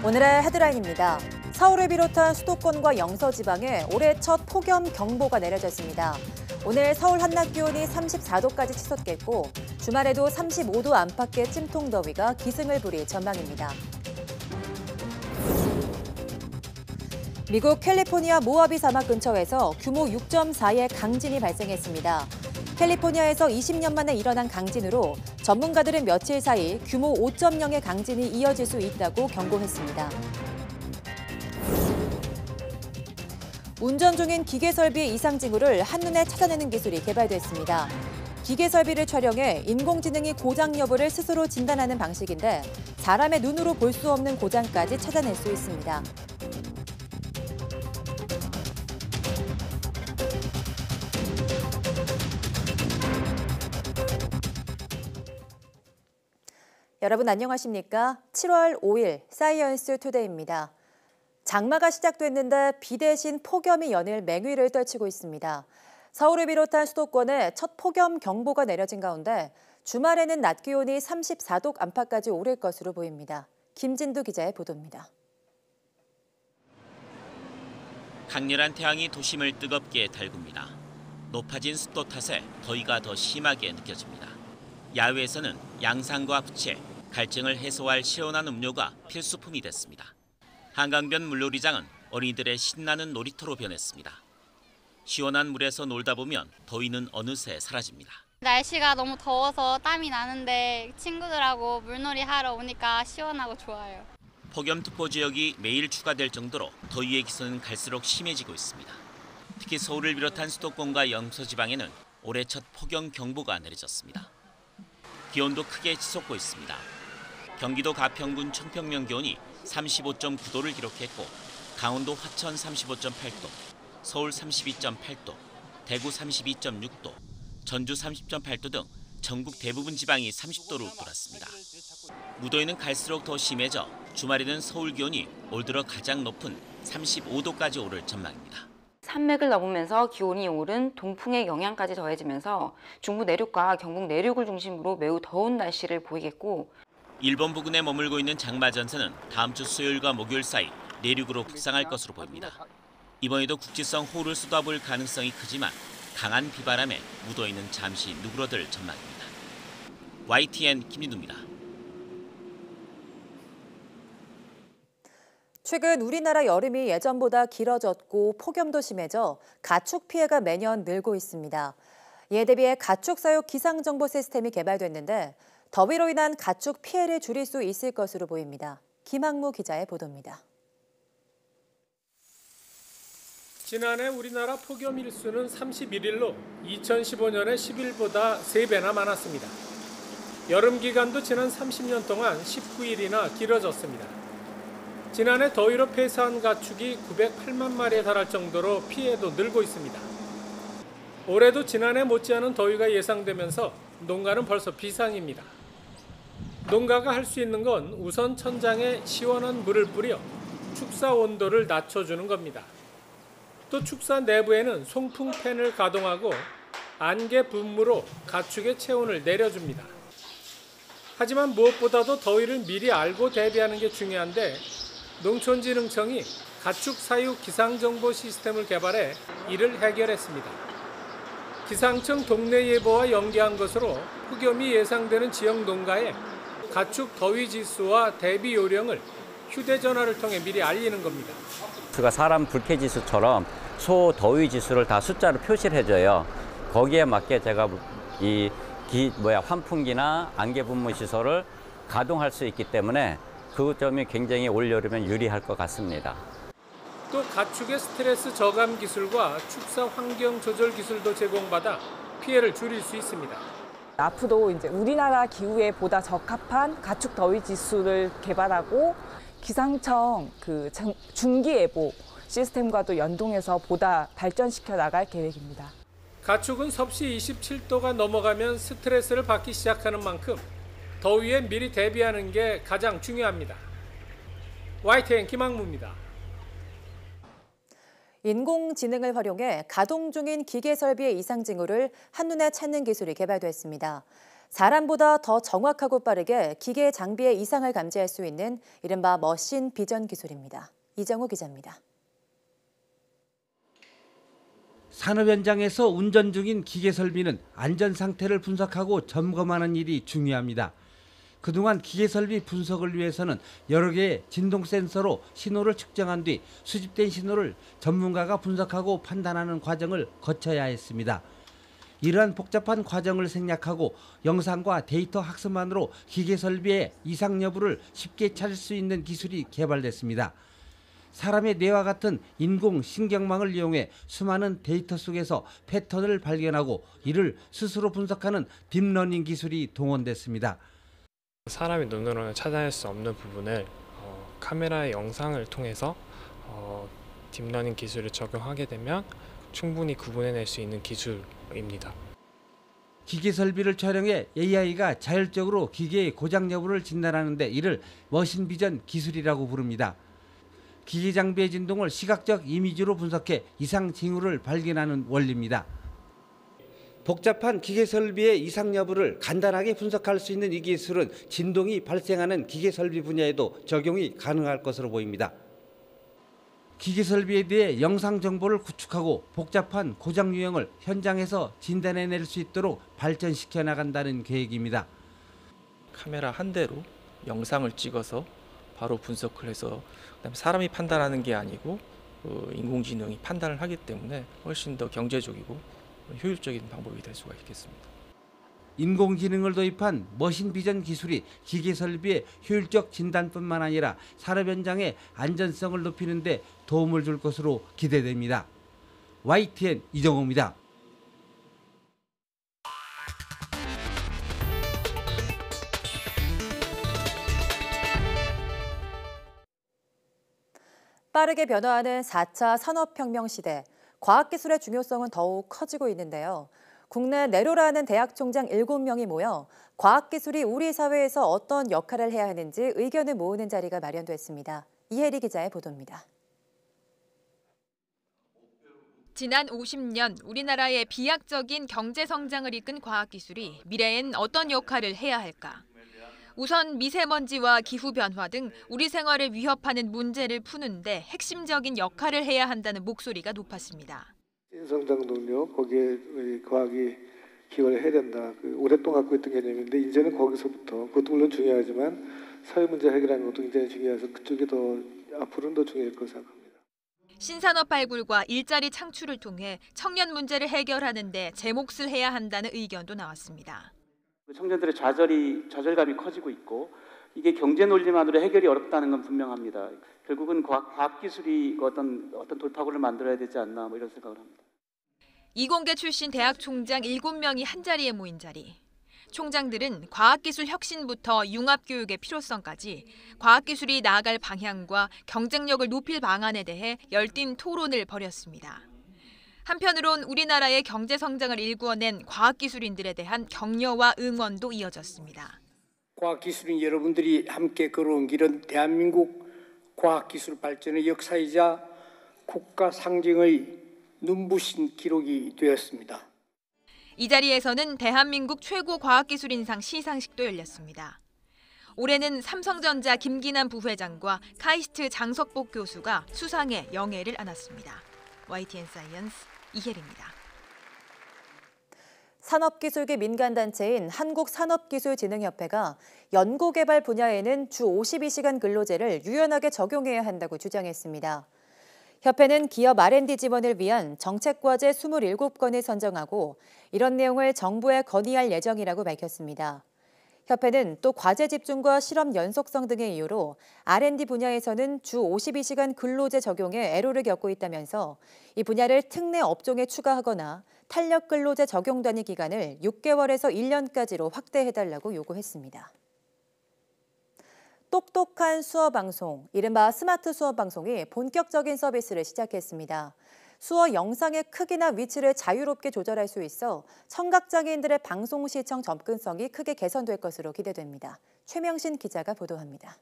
오늘의 헤드라인입니다. 서울을 비롯한 수도권과 영서지방에 올해 첫 폭염 경보가 내려졌습니다. 오늘 서울 한낮 기온이 34도까지 치솟겠고 주말에도 35도 안팎의 찜통더위가 기승을 부릴 전망입니다. 미국 캘리포니아 모하비 사막 근처에서 규모 6.4의 강진이 발생했습니다. 캘리포니아에서 20년 만에 일어난 강진으로 전문가들은 며칠 사이 규모 5.0의 강진이 이어질 수 있다고 경고했습니다. 운전 중인 기계설비의 이상 징후를 한눈에 찾아내는 기술이 개발됐습니다. 기계설비를 촬영해 인공지능이 고장 여부를 스스로 진단하는 방식인데 사람의 눈으로 볼 수 없는 고장까지 찾아낼 수 있습니다. 여러분 안녕하십니까? 7월 5일 사이언스 투데이입니다. 장마가 시작됐는데 비 대신 폭염이 연일 맹위를 떨치고 있습니다. 서울을 비롯한 수도권에 첫 폭염 경보가 내려진 가운데 주말에는 낮 기온이 34도 안팎까지 오를 것으로 보입니다. 김진두 기자의 보도입니다. 강렬한 태양이 도심을 뜨겁게 달굽니다. 높아진 습도 탓에 더위가 더 심하게 느껴집니다. 야외에서는 양상과 부채, 갈증을 해소할 시원한 음료가 필수품이 됐습니다. 한강변 물놀이장은 어린이들의 신나는 놀이터로 변했습니다. 시원한 물에서 놀다 보면 더위는 어느새 사라집니다. 날씨가 너무 더워서 땀이 나는데 친구들하고 물놀이 하러 오니까 시원하고 좋아요. 폭염특보 지역이 매일 추가될 정도로 더위의 기세는 갈수록 심해지고 있습니다. 특히 서울을 비롯한 수도권과 영서지방에는 올해 첫 폭염 경보가 내려졌습니다. 기온도 크게 치솟고 있습니다. 경기도 가평군 청평면 기온이 35.9도를 기록했고 강원도 화천 35.8도, 서울 32.8도, 대구 32.6도, 전주 30.8도 등 전국 대부분 지방이 30도를 웃돌았습니다. 무더위는 갈수록 더 심해져 주말에는 서울 기온이 올 들어 가장 높은 35도까지 오를 전망입니다. 산맥을 넘으면서 기온이 오른 동풍의 영향까지 더해지면서 중부 내륙과 경북 내륙을 중심으로 매우 더운 날씨를 보이겠고 일본 부근에 머물고 있는 장마 전선은 다음 주 수요일과 목요일 사이 내륙으로 북상할 것으로 보입니다. 이번에도 국지성 호우를 쏟아볼 가능성이 크지만 강한 비바람에 무더위는 잠시 누그러들 전망입니다. YTN 김진두입니다. 최근 우리나라 여름이 예전보다 길어졌고 폭염도 심해져 가축 피해가 매년 늘고 있습니다. 이에 대비해 가축 사육 기상정보 시스템이 개발됐는데 더위로 인한 가축 피해를 줄일 수 있을 것으로 보입니다. 김학무 기자의 보도입니다. 지난해 우리나라 폭염 일수는 31일로 2015년의 10일보다 3배나 많았습니다. 여름 기간도 지난 30년 동안 19일이나 길어졌습니다. 지난해 더위로 폐사한 가축이 908만 마리에 달할 정도로 피해도 늘고 있습니다. 올해도 지난해 못지않은 더위가 예상되면서 농가는 벌써 비상입니다. 농가가 할 수 있는 건 우선 천장에 시원한 물을 뿌려 축사 온도를 낮춰주는 겁니다. 또 축사 내부에는 송풍팬을 가동하고 안개 분무로 가축의 체온을 내려줍니다. 하지만 무엇보다도 더위를 미리 알고 대비하는 게 중요한데 농촌진흥청이 가축 사육 기상정보 시스템을 개발해 이를 해결했습니다. 기상청 동네 예보와 연계한 것으로 폭염이 예상되는 지역 농가에 가축 더위 지수와 대비 요령을 휴대전화를 통해 미리 알리는 겁니다. 사람 불쾌 지수처럼 소 더위 지수를 다 숫자로 표시를 해줘요. 거기에 맞게 제가 환풍기나 안개 분무 시설을 가동할 수 있기 때문에 그 점이 굉장히 올여름엔 유리할 것 같습니다. 또 가축의 스트레스 저감 기술과 축사 환경 조절 기술도 제공받아 피해를 줄일 수 있습니다. 앞으로 이제 우리나라 기후에 보다 적합한 가축 더위 지수를 개발하고 기상청 중기예보 시스템과도 연동해서 보다 발전시켜 나갈 계획입니다. 가축은 섭씨 27도가 넘어가면 스트레스를 받기 시작하는 만큼 더위에 미리 대비하는 게 가장 중요합니다. YTN 김학무입니다. 인공지능을 활용해 가동 중인 기계 설비의 이상 징후를 한눈에 찾는 기술이 개발됐습니다. 사람보다 더 정확하고 빠르게 기계 장비의 이상을 감지할 수 있는 이른바 머신 비전 기술입니다. 이정우 기자입니다. 산업 현장에서 운전 중인 기계 설비는 안전 상태를 분석하고 점검하는 일이 중요합니다. 그동안 기계 설비 분석을 위해서는 여러 개의 진동 센서로 신호를 측정한 뒤 수집된 신호를 전문가가 분석하고 판단하는 과정을 거쳐야 했습니다. 이러한 복잡한 과정을 생략하고 영상과 데이터 학습만으로 기계 설비의 이상 여부를 쉽게 찾을 수 있는 기술이 개발됐습니다. 사람의 뇌와 같은 인공신경망을 이용해 수많은 데이터 속에서 패턴을 발견하고 이를 스스로 분석하는 딥러닝 기술이 동원됐습니다. 사람의 눈으로는 찾아낼 수 없는 부분을 카메라의 영상을 통해서 딥러닝 기술을 적용하게 되면 충분히 구분해낼 수 있는 기술입니다. 기계 설비를 촬영해 AI가 자율적으로 기계의 고장 여부를 진단하는데 이를 머신 비전 기술이라고 부릅니다. 기계 장비의 진동을 시각적 이미지로 분석해 이상 징후를 발견하는 원리입니다. 복잡한 기계 설비의 이상 여부를 간단하게 분석할 수 있는 이 기술은 진동이 발생하는 기계 설비 분야에도 적용이 가능할 것으로 보입니다. 기계 설비에 대해 영상 정보를 구축하고 복잡한 고장 유형을 현장에서 진단해낼 수 있도록 발전시켜 나간다는 계획입니다. 카메라 한 대로 영상을 찍어서 바로 분석을 해서 그다음에 사람이 판단하는 게 아니고 인공지능이 판단을 하기 때문에 훨씬 더 경제적이고 효율적인 방법이 될 수가 있겠습니다. 인공지능을 도입한 머신 비전 기술이 기계 설비의 효율적 진단뿐만 아니라 산업 현장의 안전성을 높이는 데 도움을 줄 것으로 기대됩니다. YTN 이정호입니다. 빠르게 변화하는 4차 산업혁명 시대, 과학기술의 중요성은 더욱 커지고 있는데요. 국내 내로라는 대학 총장 7명이 모여 과학기술이 우리 사회에서 어떤 역할을 해야 하는지 의견을 모으는 자리가 마련됐습니다. 이혜리 기자의 보도입니다. 지난 50년 우리나라의 비약적인 경제 성장을 이끈 과학기술이 미래엔 어떤 역할을 해야 할까? 우선 미세먼지와 기후변화 등 우리 생활을 위협하는 문제를 푸는데 핵심적인 역할을 해야 한다는 목소리가 높았습니다. 신성장 동력, 거기에 우리 과학이 기여를 해야 된다. 오랫동안 갖고 있던 개념인데 이제는 거기서부터 그것도 물론 중요하지만 사회 문제 해결하는 것도 굉장히 중요해서 그쪽이 더 앞으로는 더 중요할 거라고 생각합니다. 신산업 발굴과 일자리 창출을 통해 청년 문제를 해결하는 데 제 몫을 해야 한다는 의견도 나왔습니다. 청년들의 좌절감이 커지고 있고 이게 경제 논리만으로 해결이 어렵다는 건 분명합니다. 결국은 과학기술이 어떤 돌파구를 만들어야 되지 않나 이런 생각을 합니다. 이공계 출신 대학 총장 7명이 한자리에 모인 자리. 총장들은 과학기술 혁신부터 융합교육의 필요성까지 과학기술이 나아갈 방향과 경쟁력을 높일 방안에 대해 열띤 토론을 벌였습니다. 한편으론 우리나라의 경제 성장을 일구어낸 과학기술인들에 대한 격려와 응원도 이어졌습니다. 과학기술인 여러분들이 함께 걸어온 길은 대한민국 과학기술 발전의 역사이자 국가 상징의 눈부신 기록이 되었습니다. 이 자리에서는 대한민국 최고 과학기술인상 시상식도 열렸습니다. 올해는 삼성전자 김기남 부회장과 카이스트 장석복 교수가 수상에 영예를 안았습니다. YTN 사이언스 이혜리입니다. 산업기술계 민간단체인 한국산업기술진흥협회가 연구개발 분야에는 주 52시간 근로제를 유연하게 적용해야 한다고 주장했습니다. 협회는 기업 R&D 지원을 위한 정책과제 27건을 선정하고 이런 내용을 정부에 건의할 예정이라고 밝혔습니다. 협회는 또 과제 집중과 실험 연속성 등의 이유로 R&D 분야에서는 주 52시간 근로제 적용에 애로를 겪고 있다면서 이 분야를 특례 업종에 추가하거나 탄력 근로제 적용 단위 기간을 6개월에서 1년까지로 확대해달라고 요구했습니다. 똑똑한 수어 방송, 이른바 스마트 수어 방송이 본격적인 서비스를 시작했습니다. 수어 영상의 크기나 위치를 자유롭게 조절할 수 있어 청각장애인들의 방송 시청 접근성이 크게 개선될 것으로 기대됩니다. 최명신 기자가 보도합니다.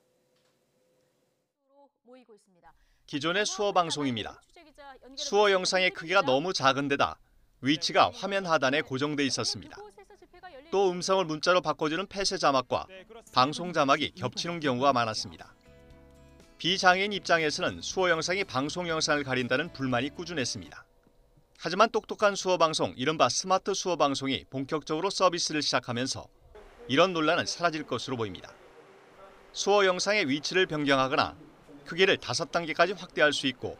기존의 수어 방송입니다. 수어 영상의 크기가 너무 작은 데다 위치가 화면 하단에 고정돼 있었습니다. 또 음성을 문자로 바꿔주는 폐쇄 자막과 방송 자막이 겹치는 경우가 많았습니다. 비장애인 입장에서는 수어 영상이 방송 영상을 가린다는 불만이 꾸준했습니다. 하지만 똑똑한 수어 방송, 이른바 스마트 수어 방송이 본격적으로 서비스를 시작하면서 이런 논란은 사라질 것으로 보입니다. 수어 영상의 위치를 변경하거나 크기를 5단계까지 확대할 수 있고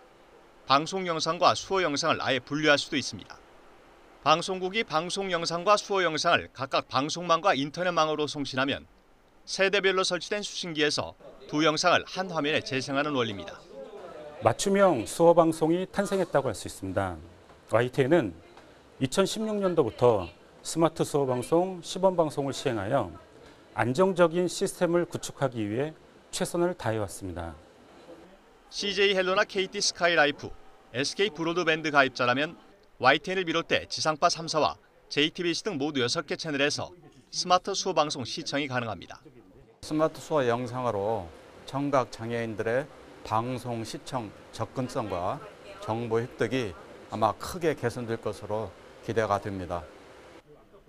방송 영상과 수어 영상을 아예 분리할 수도 있습니다. 방송국이 방송 영상과 수어 영상을 각각 방송망과 인터넷망으로 송신하면 세대별로 설치된 수신기에서 두 영상을 한 화면에 재생하는 원리입니다. 맞춤형 수어 방송이 탄생했다고 할 수 있습니다. YTN은 2016년도부터 스마트 수어 방송, 시범 방송을 시행하여 안정적인 시스템을 구축하기 위해 최선을 다해왔습니다. CJ 헬로나 KT 스카이라이프, SK 브로드밴드 가입자라면 YTN을 비롯해 지상파 3사와 JTBC 등 모두 6개 채널에서 스마트 수어 방송 시청이 가능합니다. 스마트 수어 영상으로 청각 장애인들의 방송 시청 접근성과 정보 획득이 아마 크게 개선될 것으로 기대가 됩니다.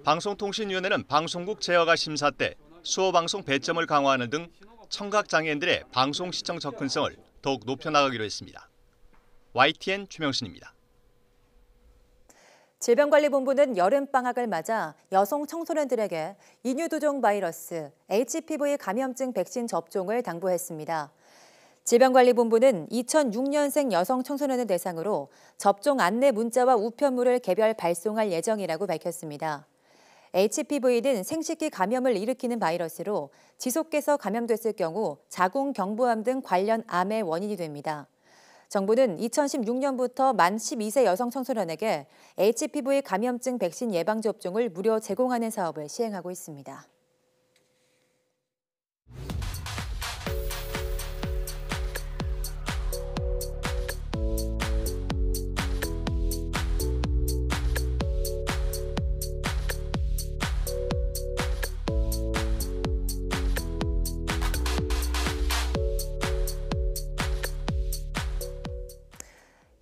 방송통신위원회는 방송국 제어가 심사 때 수어 방송 배점을 강화하는 등 청각 장애인들의 방송 시청 접근성을 더욱 높여나가기로 했습니다. YTN 최명신입니다. 질병관리본부는 여름방학을 맞아 여성 청소년들에게 인유두종 바이러스, HPV 감염증 백신 접종을 당부했습니다. 질병관리본부는 2006년생 여성 청소년을 대상으로 접종 안내 문자와 우편물을 개별 발송할 예정이라고 밝혔습니다. HPV는 생식기 감염을 일으키는 바이러스로 지속해서 감염됐을 경우 자궁경부암 등 관련 암의 원인이 됩니다. 정부는 2016년부터 만 12세 여성 청소년에게 HPV 감염증 백신 예방접종을 무료 제공하는 사업을 시행하고 있습니다.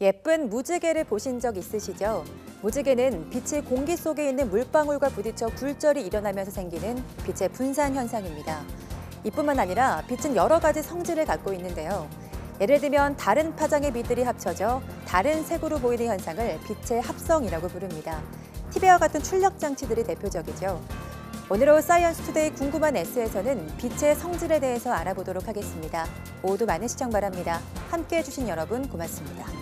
예쁜 무지개를 보신 적 있으시죠? 무지개는 빛이 공기 속에 있는 물방울과 부딪혀 굴절이 일어나면서 생기는 빛의 분산 현상입니다. 이뿐만 아니라 빛은 여러 가지 성질을 갖고 있는데요. 예를 들면 다른 파장의 빛들이 합쳐져 다른 색으로 보이는 현상을 빛의 합성이라고 부릅니다. TV와 같은 출력 장치들이 대표적이죠. 오늘 사이언스 투데이 궁금한 S에서는 빛의 성질에 대해서 알아보도록 하겠습니다. 모두 많은 시청 바랍니다. 함께해 주신 여러분 고맙습니다.